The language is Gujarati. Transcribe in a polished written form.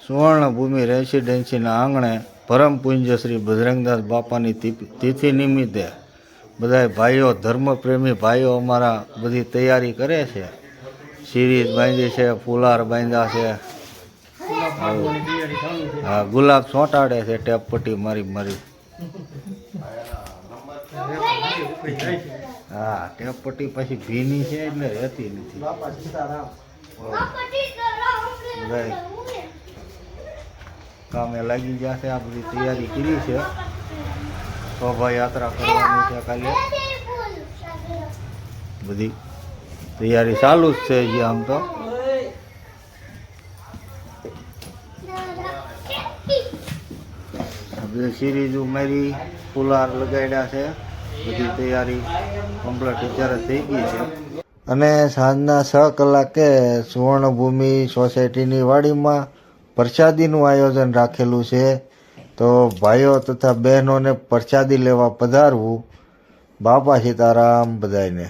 સુવર્ણભૂમિ રેસિડેન્સીના આંગણે પરમ પૂજ્ય શ્રી બજરંગદાસ બાપાની તિથિ નિમિત્તે બધા ભાઈઓ ધર્મપ્રેમી ભાઈઓ અમારા બધી તૈયારી કરે છે. સિરીઝ બાંધી છે, ફુલાર બાંધ્યા છે, હા ગુલાબ ચોંટાડે છે ટેપ પટ્ટી મારી મારી. હા ટેપ પટ્ટી પછી ભીની છે એટલે રહેતી નથી. કામે લાગી ગયા છે. આ બધી તૈયારી કરી છે. શોભાયાત્રા કરવાની છે. કાલે બધી તૈયારી ચાલુ જ છે. જે આમ તો બધી સિરીઝ મારી ફુલાર લગાડ્યા છે. બધી તૈયારી કમ્પ્લીટ અત્યારે થઈ ગઈ છે. અને સાંજના 6 કલાકે સુવર્ણભૂમિ સોસાયટીની વાડીમાં પ્રસાદીનું આયોજન રાખેલું છે. તો ભાઈઓ તથા બહેનોને પ્રસાદી લેવા પધારવું. બાપા સીતારામ બધાને.